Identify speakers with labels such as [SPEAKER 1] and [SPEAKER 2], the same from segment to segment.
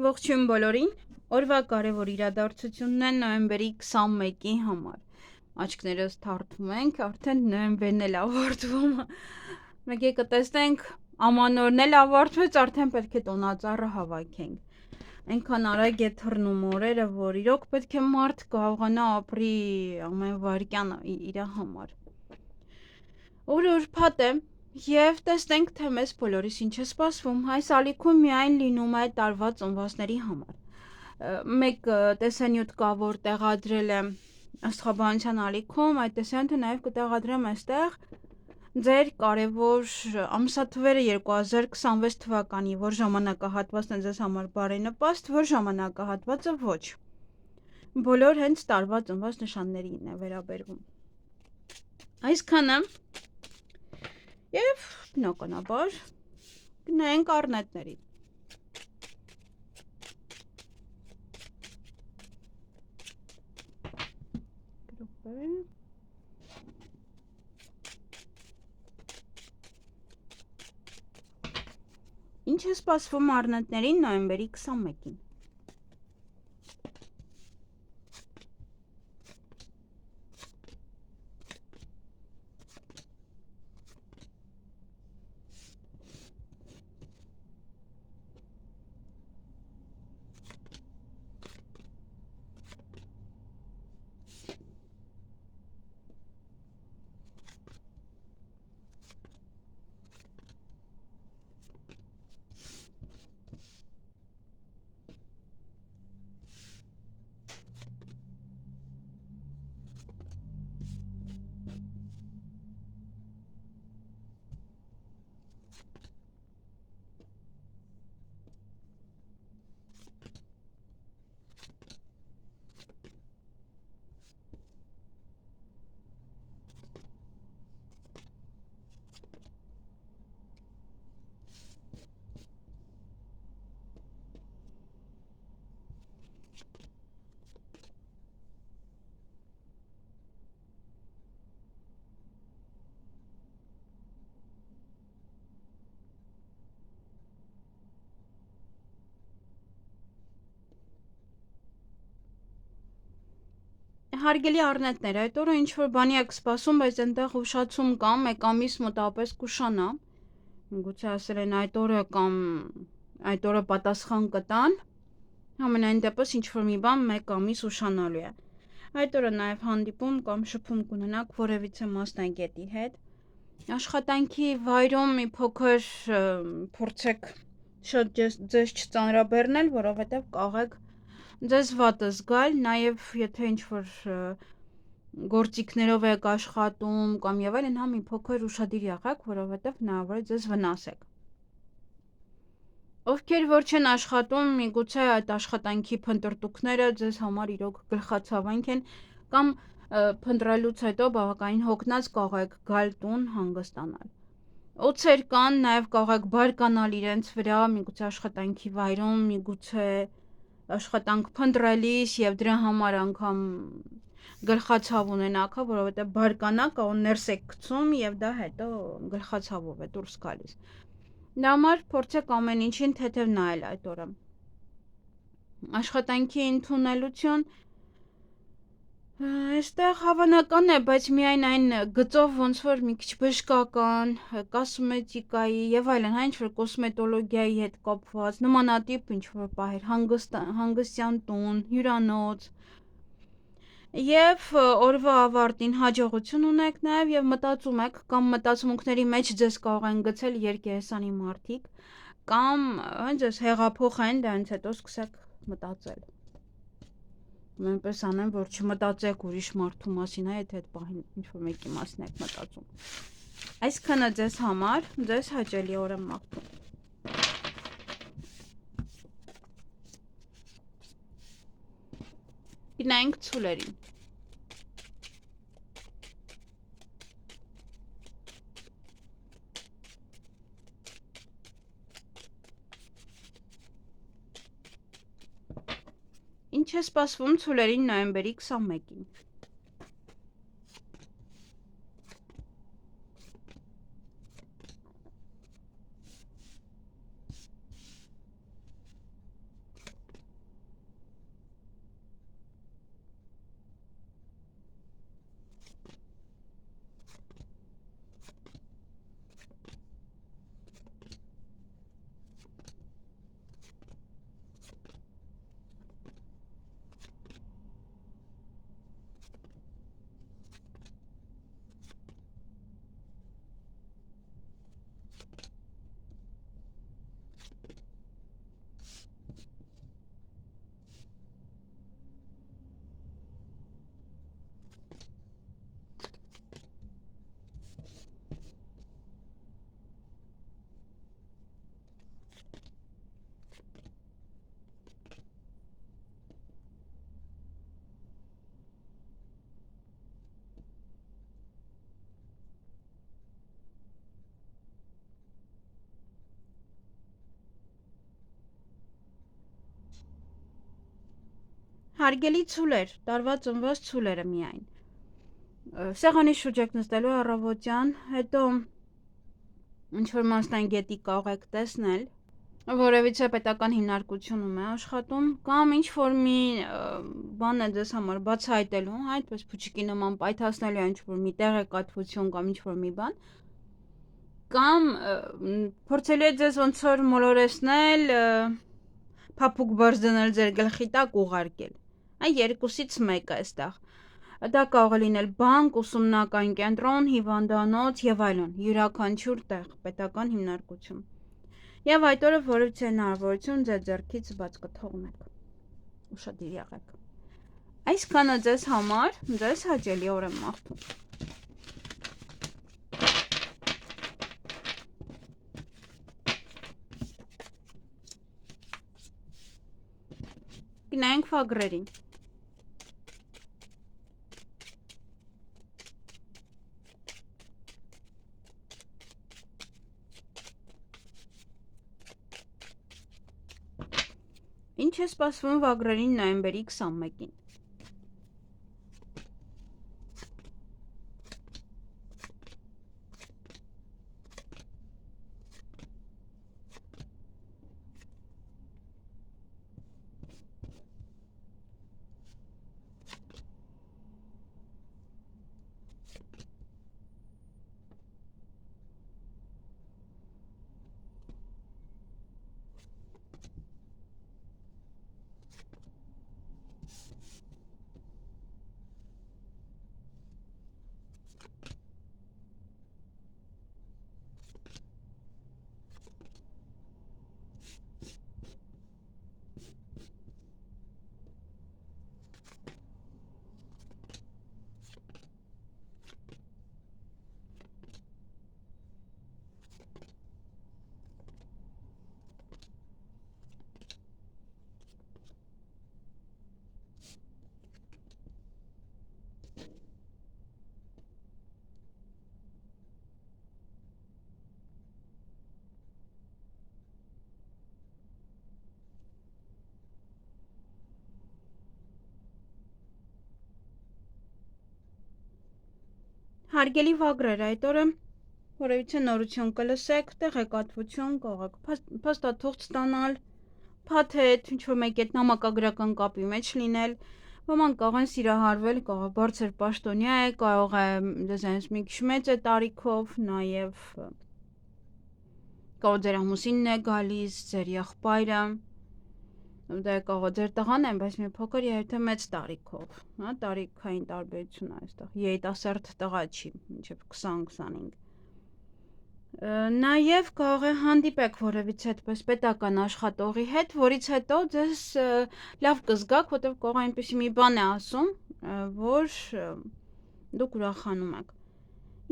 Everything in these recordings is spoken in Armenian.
[SPEAKER 1] Ողջույն բոլորին, օրվա կարևոր իրադարձությունն է նոյեմբերի 21-ի համար։ Աչքներս թարթում ենք, արդեն նոյեմբերն էլ ավարտվում։ Մեկ եկը տեսնենք, ամանորն էլ ավարտվեց, արդեն պետք է տոնածառը հավաքենք։ Այնքան արագ է թռնում օրերը, որ իրոք պետք է մարդ կարողանա ապրի ամեն վայրկյան իր համար։ Օրը ուրբաթ է, և տեսնենք, թե մեզ բոլորիս ինչ է սպասվում, այս ալիքում միայն լինում է տարվա ծնվածների համար։ Մեկ տեսանյութ կա, որ տեղադրել է աստղաբանության ալիքում, այդ տեսանյութը նաև կտեղադրեմ այստեղ ձեր կարևոր ամսաթվերը 2026 թվականի, որ ժամանակահատվածն է ձեզ համար բարենպաստ, որ ժամանակահատվածը ոչ։ Բոլոր հենց տարվա ծնված նշաններին է վերաբերվում։ Այսքանը և բնականաբար գնայինք առնետների։ Ինչ է սպասվում առնետներին նոյեմբերի 21-ին։ Հարգելի առնետներ, այդ օրը ինչ-որ բանի եք սպասում, բայց այնտեղ ուշացում կա, մեկ ամիս մոտավորապես կուշանա, գուցե ասել են այդ օրը կամ այդ օրը պատասխան կտան, համենայն դեպս ինչ-որ մի բան մեկ ամիս ուշանալու է։ Այդ օրը նաև հանդիպում կամ շփում կունենաք որևիցե մասնագետի հետ։ Աշխատանքի վայրում մի փոքր փորձեք շատ ձեզ չծանրաբեռնել, որովհետև կաղեք ձեզ վատը զգալ, նաև եթե ինչ-որ գործիքներով եք աշխատում կամ եւ այլն, հա մի փոքր ուշադիր եղեք, որովհետև հնարավոր է ձեզ վնասեք։ Ովքեր որ չեն աշխատում, միգուցե այդ աշխատանքի փնտրտուքները ձեզ համար իրոք գլխացավանք են կամ փնտրելուց հետո բավականին հոգնած կարող գալ տուն հանգստանալ։ Օձեր կան, նաև կարող բարկանալ իրենց վրա, միգուցե աշխատանքի վայրում, միգուցե աշխատանք փնտրելիս եւ դրա համար անգամ գլխացավ ունենաք, որովհետեւ բարկանաք, ներս եք գցում եւ դա հետո գլխացավով է դուրս գալիս։ Դա համար փորձեք ամեն ինչին թեթև նայել այդ օրը։ Աշխատանքի ընդունելություն այստեղ հավանական է, բայց միայն այն գծով ոնց որ մի քիչ բժշկական, կոսմետիկայի եւ այլն, հա ինչ-որ կոսմետոլոգիայի հետ կապված, նմանատիպ ինչ-որ պահեր, հանգստյան տուն, հյուրանոց։ Եվ օրվա ավարտին հաջողություն ունեք նաեւ եւ մտածում եք կամ մտածմունքների մեջ ձեզ կարող են գցել երկերեսանի մարդիկ կամ ձեզ հեղափոխեն, դրանից հետո սկսեք մտածել։ Նույնպես անեմ, որ չմտածեք ուրիշ մարդու մասին, եթե այդ պահին ինչ-որ մեկի մասին եք մտածում։ Այսքանը ձեզ համար, ձեզ հաճելի օր եմ մաղթում։ Գնայինք ցուլերին։ Ինչ է սպասվում ցուլերին նոյեմբերի 21-ին։ Հարգելի ցուլեր, տարվա ծնված ցուլերը միայն։ Սեղանի շուրջ եք նստելու առավոտյան, հետո ինչ-որ մասնային գետի կարող եք տեսնել, որևիցե պետական հիմնարկությունում է աշխատում, կամ ինչ-որ մի բան է ձեզ համար բացահայտելու, այդպես փուչիկի նման պայթացնելու ինչ-որ մի տեղեկատվություն կամ ինչ-որ մի բան, կամ փորձելու է ձեզ ոնց որ մոլորեսնել, փափուկ բարձ դնել ձեր գլխի տակ ուղարկել։ Այն երկուսից մեկը այստեղ։ Դա կարող է լինել բանկ, ուսումնական կենտրոն, հիվանդանոց եւ այլն, յուրաքանչյուր տեղ, պետական հիմնարկություն։ Եվ այդ օրը որևիցե հնարավորություն ձեր ձեռքից բաց կթողնեք։ Ուշադիր եղեք։ Այսքանը ձեզ համար, ձեզ հաճելի օր եմ մաղթում։ Գնանք ֆագրերին։ Ինչ է սպասվում վագրերին նոյեմբերի 21-ին։ Հարգելի վագրեր, այդ օրը որևիցե նորություն կլսեք, տեղեկատվություն կարող եք փաստաթուղթ ստանալ, փաթեթ, ինչ-որ մեկի հետ նամակագրական կապի մեջ լինել, ոմանք կարող են սիրահարվել, կարող է բարձր պաշտոնյա է, կարող է դեզայնս մի քիչ մեծ է տարիքով, նաև կարող ձեր ամուսինն է գալիս, ձեր եղբայրը, դա կարող է ձեր տղան է, բայց մի փոքր եթե մեծ տարիքով, հա, տարիքային տարբերություն է այստեղ, երիտասարդ տղա չի, մինչև 20-25։ Նաև կարող է հանդիպեք որևիցե այդպես պետական աշխատողի հետ, որից հետո ձեզ լավ կզգաք, որտեղ կարող է այնպեսի մի բան է ասում, որ դուք ուրախանում եք։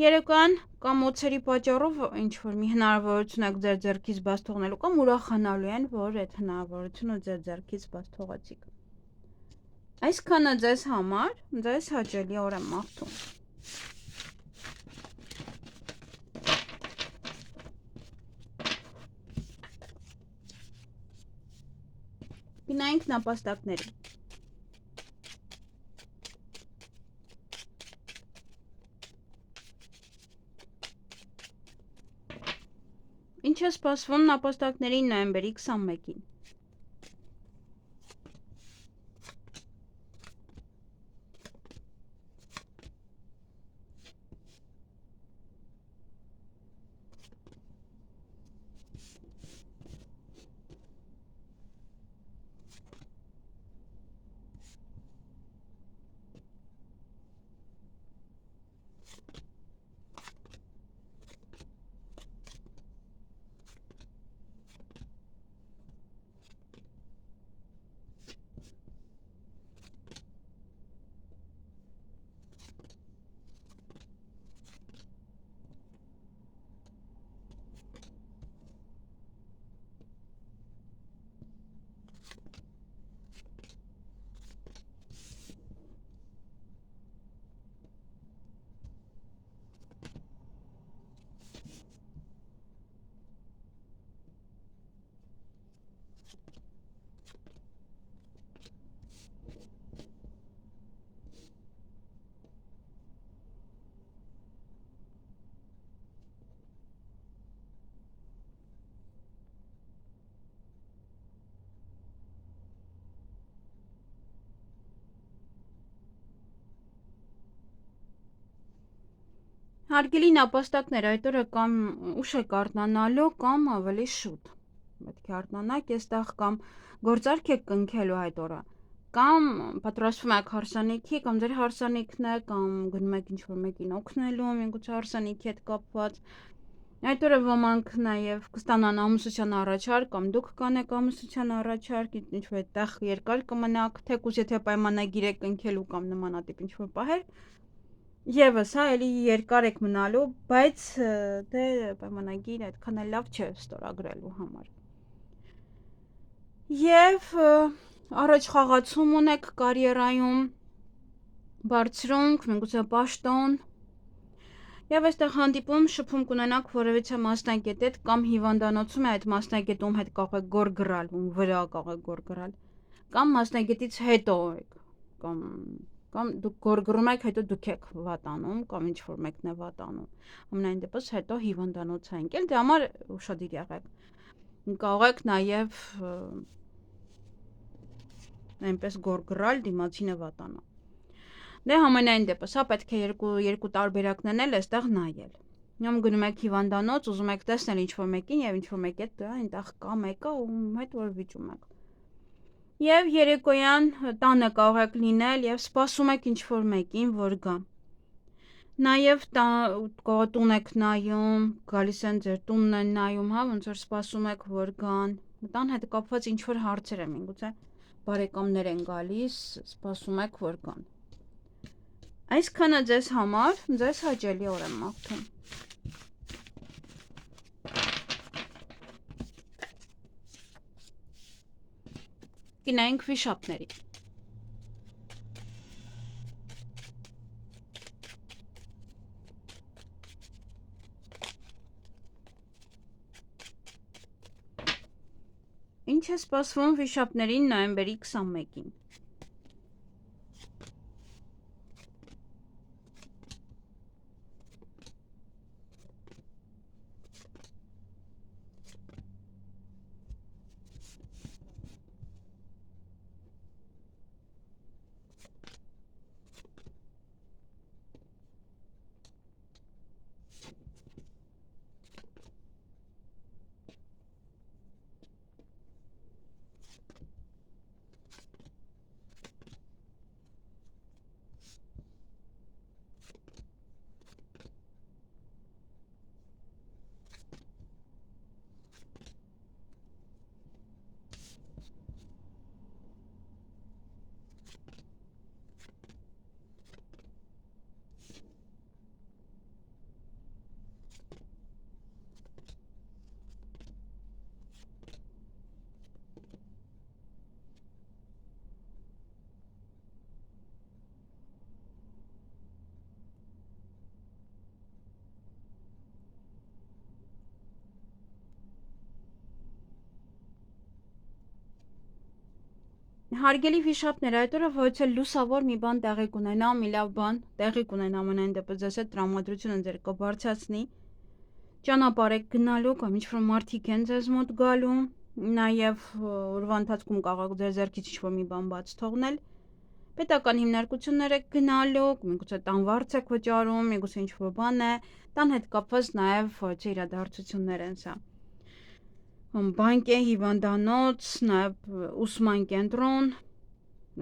[SPEAKER 1] Երեկոյան կամ օցերի պատճառով ինչ-որ մի հնարավորություն եք ձեր ձեռքից բաց թողնելու կամ ուրախանալու են, որ այդ հնարավորությունը ձեր ձեռքից բաց թողացիք։ Այսքանը ձեզ համար, ձեզ հաճելի օր եմ մաղթում։ Գնանք նապաստակների։ Ինչ է սպասվում նապաստակներին նոյեմբերի 21-ին։ Հարգելի նապաստակներ, այդ օրը կամ ուշ եք արթնանալու, կամ ավելի շուտ։ Պետք է արթնանաք այստեղ կամ գործարք եք կնքելու այդ օրը, կամ պատրաստվում եք հարսանիքի, կամ ձեր հարսանիքն է, կամ գնում եք ինչ-որ մեկին օգնելու, միգուցե հարսանիքի հետ կապված։ Այդ օրը ոմանք նաև կստանան ամուսնության առաջարկ, կամ դուք կանեք ամուսնության առաջարկ, ինչ-որ այդտեղ երկար կմնաք, թեկուզ եթե պայմանագիր եք կնքելու կամ նմանատիպ ինչ-որ պահեր։ Եվս, հա, էլի երկար եք մնալու, բայց դե պայմանագիր այդքան էլ լավ չէ ստորագրելու համար։ Եվ առաջ խաղացում ունեք կարիերայում, բարձրունք, միգուցե պաշտոն։ Եվ այստեղ հանդիպում շփում կունենաք որևիցե մասնագետ հետ կամ հիվանդանոցում է այդ մասնագետում հետ կարող եք գորգռալ, ում վրա կարող եք գորգռալ, կամ մասնագետից հետո եք, կամ դուք գորգռում եք, հետո դուք եք վատանում, կամ ինչ-որ մեկն է վատանում։ Ամենայն դեպս հետո հիվանդանոց է ընկել, դե համար ուշադիր եղեք։ Կարող եք նաև այնպես գորգռալ, դիմացինը վատանա։ Դե համենայն դեպս, հա, պետք է երկու տարբերակն էլ այստեղ նայել։ Նույն գնում եք հիվանդանոց, ուզում եք տեսնել ինչ-որ մեկին եւ ինչ-որ մեկ է դա այնտեղ կա մեկը, ում հետ որ վիճում եք։ Եվ երեկոյան տանը կարող եք լինել եւ սպասում եք ինչ-որ մեկին, որ գա։ Նաեւ տուն եք նայում, գալիս են ձեր տունն են նայում, հա, ոնց որ սպասում եք, որ գան։ Տան հետ կապված ինչ-որ հարցեր են, միգուցե բարեկամներ են գալիս, սպասում եք, որ գան։ Այսքանը ձեզ համար, ձեզ հաճելի օր եմ մաղթում։ Գնայինք վիշապների։ Ինչ է սպասվում վիշապներին նոյեմբերի 21-ին։ Հարգելի վիշապներ, այդ օրը ոչ էլ լուսավոր մի բան տեղի կունենա, մի լավ բան տեղի կունենա ամենայն դեպս ձեզ հետ տրամադրությունը ձեր կբարձրացնի, ճանապարհ եք գնալու կամ ինչ-որ մարդիկ են ձեզ մոտ գալու, նաև օրվա ընթացքում կարող եք ձեր ձեռքից ինչ-որ մի բան բաց թողնել, պետական հիմնարկություններ եք գնալու, միգուցե տան վարձ եք վճարում, միգուցե ինչ-որ բան է, տան հետ կապված նաև ոչ իրադարձություններ են սա։ Բանկ է, հիվանդանոց, նաև ուսման կենտրոն,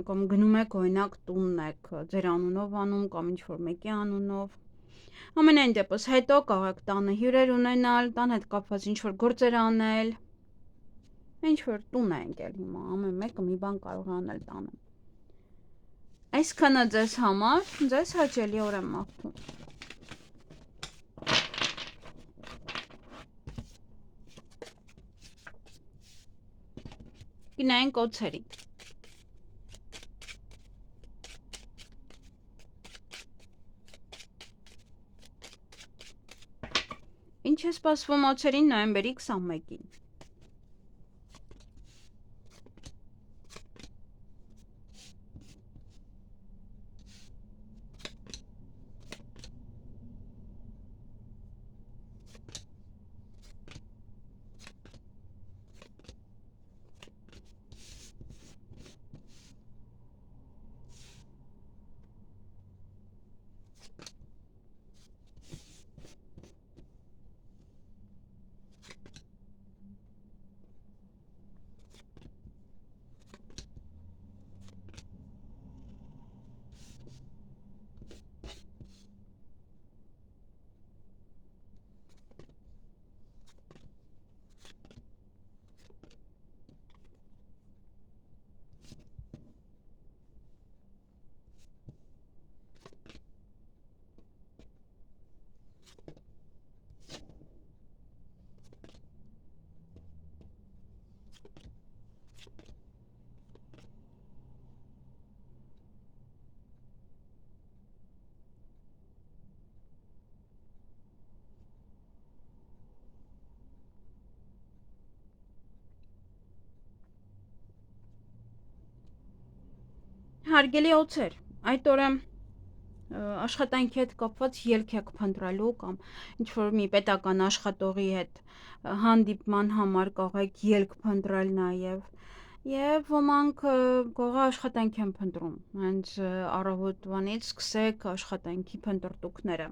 [SPEAKER 1] կամ գնում եք օրինակ տունն եք ձեր անունով անում կամ ինչ-որ մեկի անունով։ Ամենայն դեպս հետո կարող եք տանը հյուրեր ունենալ, տան հետ կապված ինչ-որ գործեր անել։ Ինչ-որ տուն է ընկել հիմա, ամեն մեկը մի բան կարող է անել տանը։ Այսքանը ձեզ համար, ձեզ հաճելի օր եմ մաղթում։ Գնային կոցերի։ Ինչ է սպասվում օցերին նոյեմբերի 21-ին։ Հարգելի օձեր, այդ օրը աշխատանքի հետ կապված ելք եք փնտրելու կամ ինչ-որ մի պետական աշխատողի հետ հանդիպման համար կարող եք ելք փնտրել և ոմանք կարող է աշխատանք են փնտրում, հենց առավոտվանից սկսեք աշխատանքի փնտրտուքները։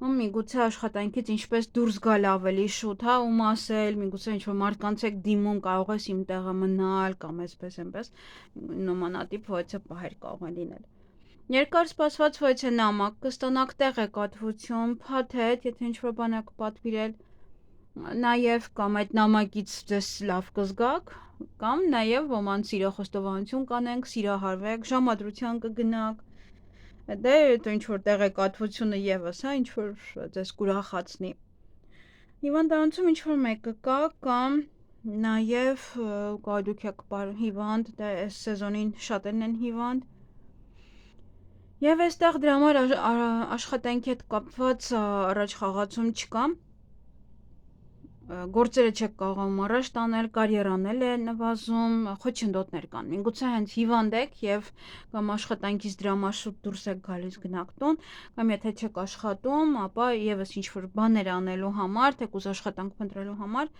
[SPEAKER 1] Միգուցե աշխատանքից ինչպես դուրս գալ ավելի շուտ, ում ասել, միգուցե ինչ-որ մարդկանց եք դիմում, կարող ես իմ տեղը մնալ կամ այսպես այնպես, նմանատիպ Ոյցե պահեր կարող են լինել։ Երկար սպասված ո՞յցե նամակ կստանաք, տեղեկատվություն, փաթեթ, եթե ինչ-որ բան եք պատվիրել, նաև կամ այդ նամակից ձեզ լավ կզգաք, կամ նաև ոմանց սիրո խոստովանություն կանենք, սիրահարվեք, ժամադրության կգնաք, դե ինչ-որ տեղեկատվությունը ևս, ինչ-որ ձեզ կուրախացնի։ Հիվանդանոցում ինչ-որ մեկը կա, կամ նաև դուք եք հիվանդ, դե այս սեզոնին շատերն են հիվանդ, և այստեղ դրա համար աշխատանքի հետ կապված առաջ խաղացում չկա, գործերը չեք կարողանում առաջ տանել, կարիերան է նվազում, խոչընդոտներ կան, միգուցե հենց հիվանդ եք և կամ աշխատանքից դրամաշուտ դուրս եք գալիս գնաք տուն, կամ եթե չեք աշխատում, ապա ևս ինչ-որ բաներ անելու համար, թեկուզ աշխատանք փնտրելու համար,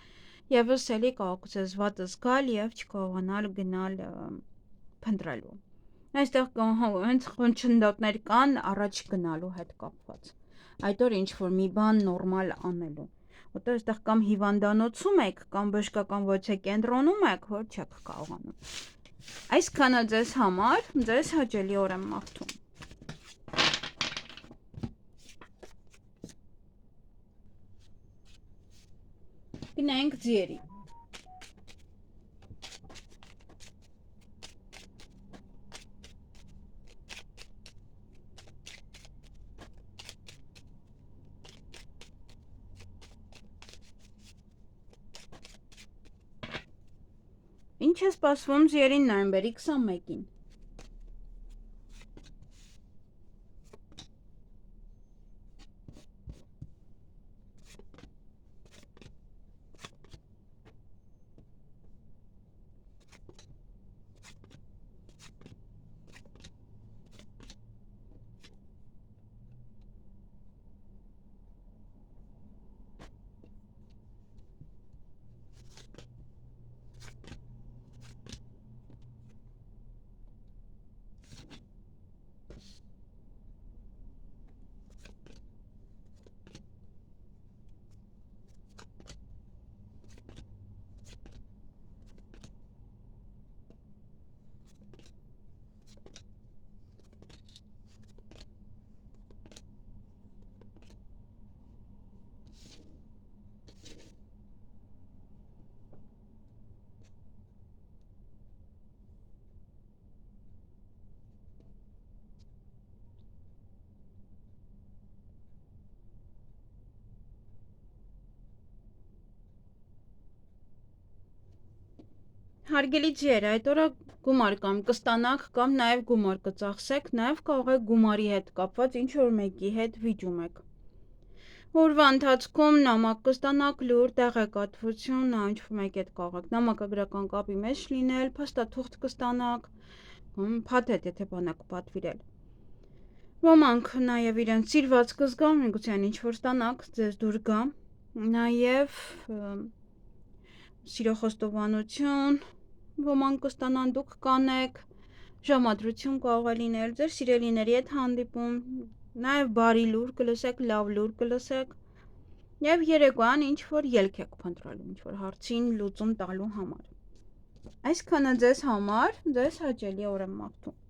[SPEAKER 1] ևս էլի կարող ձեզ վատ զգալ և չկարողանալ գնալ փնտրելու։ Այստեղ հենց խոչընդոտներ կան առաջ գնալու հետ կապված, այդ օր ինչ-որ մի բան նորմալ անելու, որտեղ այստեղ կամ հիվանդանոցում եք, կամ բժշկական ո՞յցե կենտրոնում եք, որ չեք կարողանում։ Այսքանը ձեզ համար, ձեզ հաճելի օր եմ մաղթում։ Գնանք ձիերի։ Ինչ է սպասվում ձիերին նոյեմբերի 21-ին։ Հարգելի ձիեր, այդ օրը գումար կամ կստանաք, կամ նաև գումար կծախսեք, նաև կարող եք գումարի հետ կապված ինչ-որ մեկի հետ վիճում եք։ Օրվա ընթացքում նամակ կստանաք, լուր, տեղեկատվություն, ինչ-որ մեկի հետ կարող եք նամակագրական կապի մեջ լինել, փաստաթուղթ կստանաք, փաթեթ, եթե բան եք պատվիրել։ Ոմանք նաև իրենց սիրված կզգան, միգուցե ինչ-որ ստանաք, ձեզ դուր գա, նաև սիրո խոստովանություն, ոմանք կստանան, դուք կանեք, ժամադրություն կարող է լինել, ձեր սիրելիների հետ հանդիպում, նաև բարի լուր կլսեք, լավ լուր կլսեք, և երեկոյան ինչ-որ ելք եք փնտրելու, ինչ-որ հարցին լուծում տալու համար։ Այսքանը ձեզ համար, ձեզ հաճելի օր եմ մաղթում։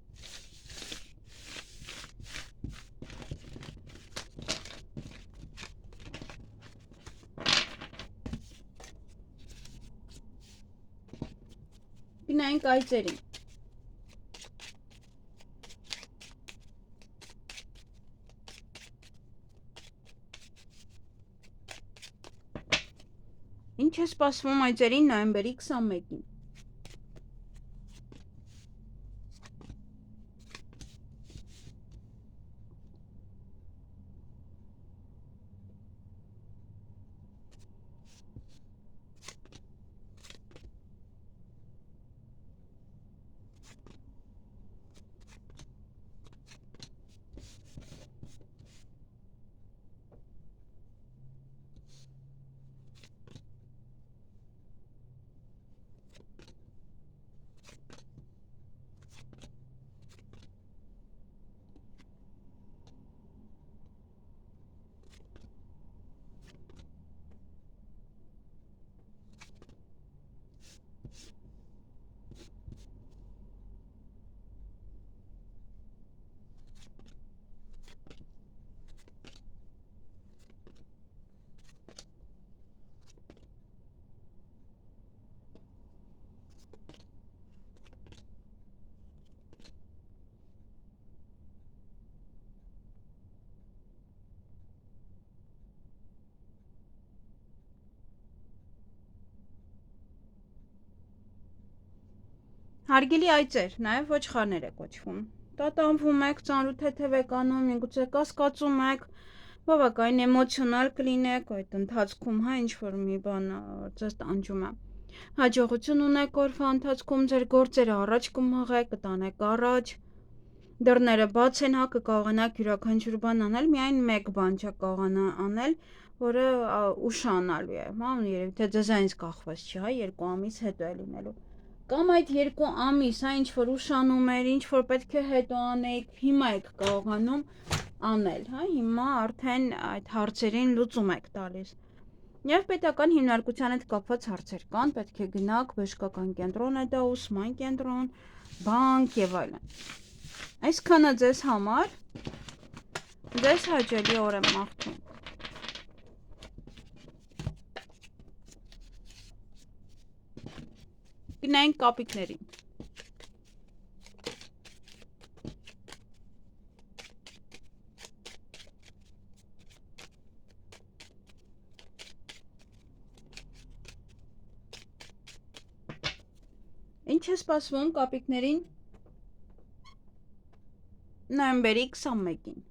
[SPEAKER 1] Գնանք այծերին։ Ինչ է սպասվում այծերին նոյեմբերի 21-ին։ Հարգելի այծեր, նաև ոչխարներ է կոչվում։ Տատանվում եք, ծանրու թեթև եք անում, միգուցե կասկածում եք, բավական էմոցիոնալ կլինեք այդ ընթացքում, հա, ինչ-որ մի բան ձեզ տանջում է։ Հաջողություն ունեք օրվա ընթացքում, ձեր գործերը առաջ կմղեք, կտանեք առաջ, դռները բաց են, հա, կկարողանաք յուրաքանչյուր բան անել, միայն մեկ բան չեք կարողանա անել, որը ուշանալու է, հա, երևի թե ձեզանից կախված չի, հա, 2 ամիս հետո է լինելու։ Կամ այդ 2 ամիս, հա, ինչ-որ ուշանում էր, ինչ-որ պետք է հետո անեիք, հիմա եք կարողանում անել, հա, հիմա արդեն այդ հարցերին լուծում եք տալիս։ Եվ պետական հիմնարկության հետ կապված հարցեր կան, պետք է գնաք, բժշկական կենտրոն է դա, ուսման կենտրոն, բանկ եւ այլն։ Այսքանը ձեզ համար, ձեզ հաճելի օր եմ մաղթում։ Գնանք կապիկներին։ Ինչ է սպասվում կապիկներին նոյեմբերի 21-ին։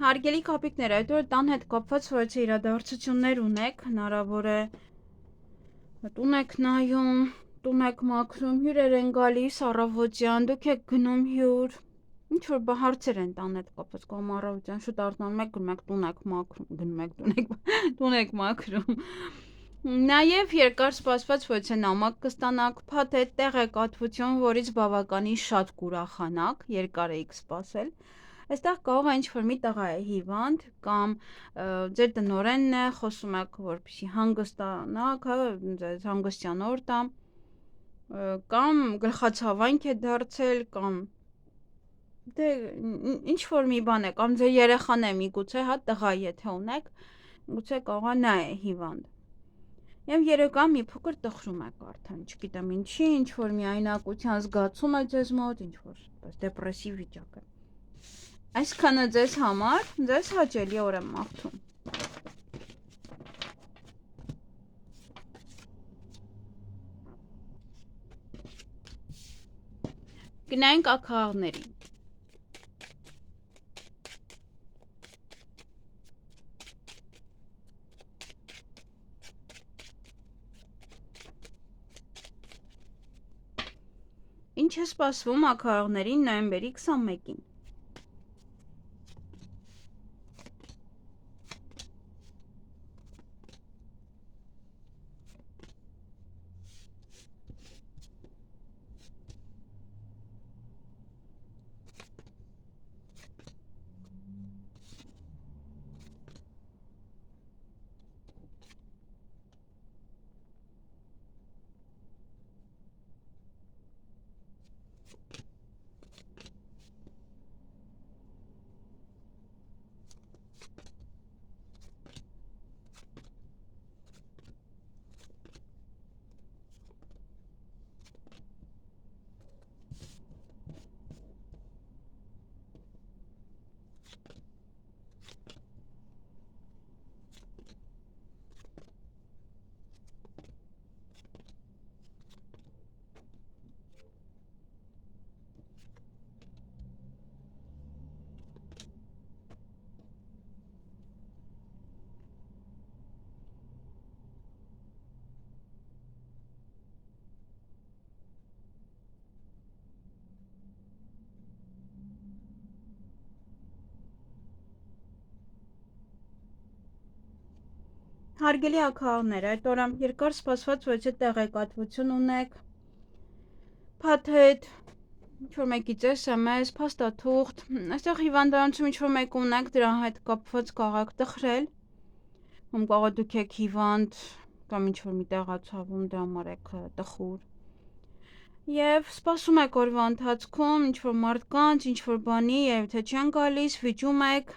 [SPEAKER 1] Հարգելի կապիկներ, այդ օրը տան հետ կապված որոշ իրադարձություններ ունեք, հնարավոր է տուն եք նայում, տուն եք մաքրում, հյուրեր են գալիս առավոտյան, դուք եք գնում հյուր, ինչ-որ հարցեր են տան հետ կապված, կամ առավոտյան շուտ արթնանում եք, գնում եք տուն եք մաքրում, տուն եք մաքրում։ Նաև երկար սպասված ոչ է նամակ կստանաք, փաթեթ, տեղեկատվություն, որից բավականին շատ կուրախանաք, երկար էիք սպասել։ Այստեղ կարող է ինչ-որ մի տղա է հիվանդ, կամ ձեր տնօրենն է, խոսում եք, որպեսզի հանգստանաք, ձեզ հանգստյան օր տա, կամ գլխացավանք է դարձել, կամ դե ինչ-որ մի բան է, կամ ձեր երեխան է միգուցե, հա, տղա եթե ունեք, գուցե կարող է նա է հիվանդ։ Եվ երեկոյան մի փոքր տխրում եք արդեն, չգիտեմ ինչի, ինչ-որ միայնակության զգացում է ձեզ մոտ, ինչ-որ դեպրեսիվ վիճակ է։ Այսքանը ձեզ համար, ձեզ հաճելի օր եմ մաղթում։ Գնանք ակաղներին։ Ինչ է սպասվում ակաղներին նոյեմբերի 21-ին։ Հարգելի ակահարներ, այդ օրը երկար սպասված ոչ տեղեկատվություն ունեք, փաթեթ, ինչ-որ մեկից SMS, փաստաթուղթ, այստեղ հիվանդանոցում ինչ-որ մեկ ունեք, դրա հետ կապված կարող եք տխրել, ում կարող դուք եք հիվանդ կամ ինչ-որ մի տեղացավում, դրա համար եք տխուր։ Եվ սպասում եք օրվա ընթացքում, ինչ-որ մարդկանց, ինչ-որ բանի, եւ թե չեն գալիս, վիճում եք,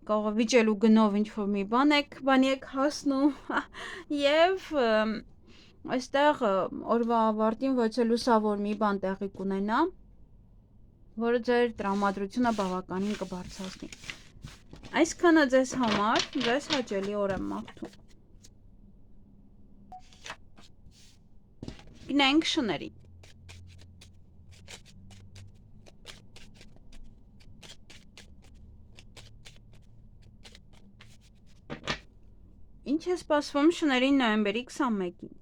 [SPEAKER 1] կարող վիճելու գնով ինչ-որ մի բանի եք հասնում, եւ այստեղ օրվա ավարտին ոչ լուսավոր մի բան տեղի կունենա, որը ձեր տրամադրությունը բավականին կբարձրացնի։ Այսքանը ձեզ համար, ձեզ հաճելի օր եմ մաղթում։ Գնանք շների։ Ինչ է սպասվում շներին նոյեմբերի 21-ին։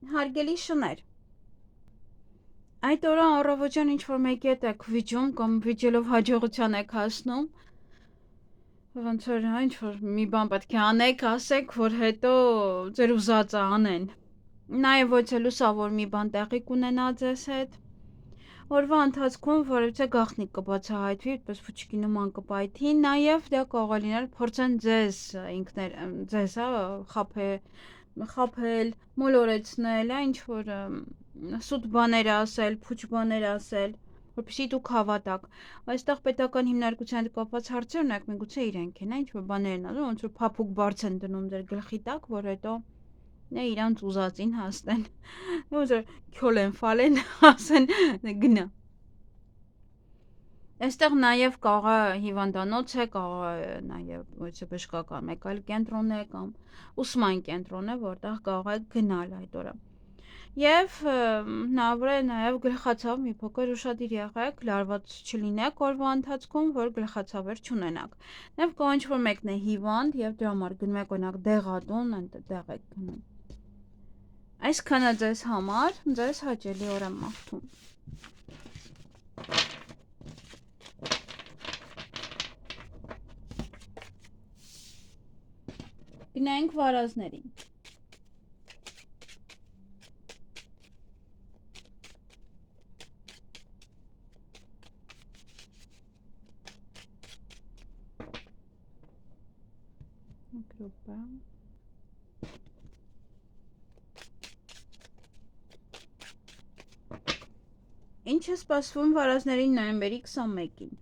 [SPEAKER 1] Հարգելի շներ, այդ օրը առավոտյան ինչ-որ մեկի հետ եք վիճում կամ վիճելով հաջողության եք հասնում, ոնց որ ինչ-որ մի բան պետք է անեք, ասեք, որ հետո ձեր ուզածը անեն։ Նաև ոչ լուսավոր մի բան տեղի կունենա ձեզ հետ։ Օրվա ընթացքում որևէ գաղտնիք կբացահայտվի, այդպես փուչկի նման կպայթի, նաև դա կարող է լինել փորձեն ձեզ խաբել, մոլորեցնել, ինչ-որ սուտ բաներ ասել, փուչ բաներ ասել, որպեսզի դուք հավատաք։ Այստեղ պետական հիմնարկության հետ կապված հարցեր ունեք, միգուցե իրենք են, ինչ-որ բաներ են ասում, ոնց որ փափուկ բարձ են դնում ձեր գլխի տակ, որ հետո իրանց ուզածին հասնեն։ Ոնց որ քյոլեն ֆալեն ասեն գնա։ Այստեղ նաև կարող է հիվանդանոց է, կարող է նաև ոչ բժշկական մեկ այլ կենտրոն է կամ ուսման կենտրոն է, որտեղ կարող եք գնալ այդ օրը։ Եվ հնարավոր է նաև գլխացավ մի փոքր ուշադիր եղեք, լարված չլինեք օրվա ընթացքում, որ գլխացավեր չունենաք։ Նաև կարող ինչ-որ մեկն է հիվանդ եւ դրա համար գնում եք օրինակ դեղատուն, այնտեղ եք գնում։ Այսքանը ձեզ համար, ձեզ հաճելի օր եմ մաղթում։ Գնանք վարազներին։ Գրոպա։ Ինչ է սպասվում վարազներին նոյեմբերի 21-ին։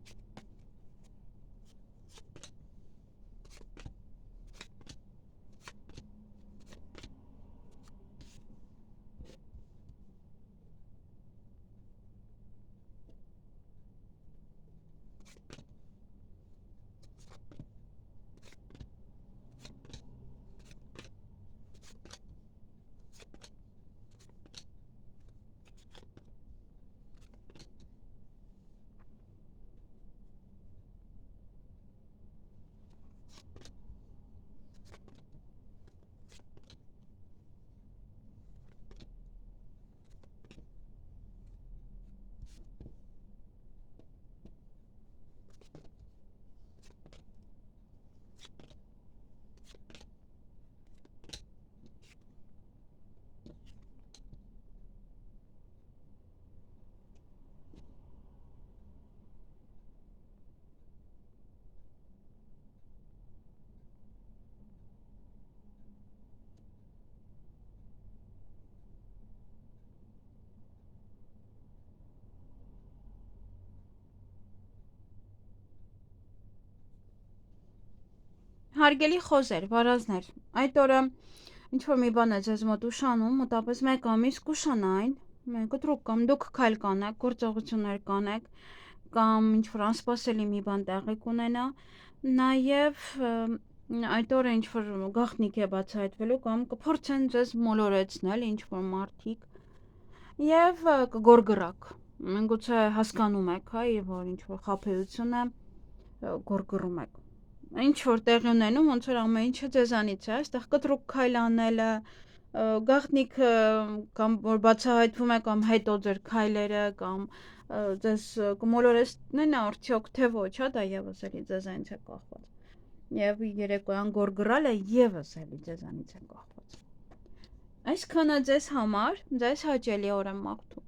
[SPEAKER 1] հարգելի խոզեր, վարազներ, այդ օրը ինչ-որ մի բան է ձեզ մոտ ուշանում, մոտապես 1 ամիս կուշանային, կտրուկ կամ դուք քայլ կանեք, գործողություններ կանեք, կամ ինչ-որ անսպասելի մի բան տեղի կունենա, նաև այդ օրը ինչ-որ գաղտնիք է բացահայտվելու կամ կփորձեն ձեզ մոլորեցնել ինչ-որ մարդիկ եւ կգորգռաք։ Գուցե հասկանում եք, հա, որ ինչ-որ խաբեություն է, գորգռում եք։ Ինչ որ տեղի ունենում, ոնց որ ամեն ինչը ձեզանից է, այստեղ կտրուկ քայլ անելը, գաղտնիք կամ որ բացահայտվում է կամ հետո ձեր քայլերը կամ ձեզ կմոլորեցնեն արդյոք թե ոչ, հա, դա եւս էլի ձեզանից է կախված։ Եվ երեկոյան գորգռալը եւս էլի ձեզանից է կախված։ Այսքանը ձեզ համար, ձեզ հաճելի օր եմ մաղթում։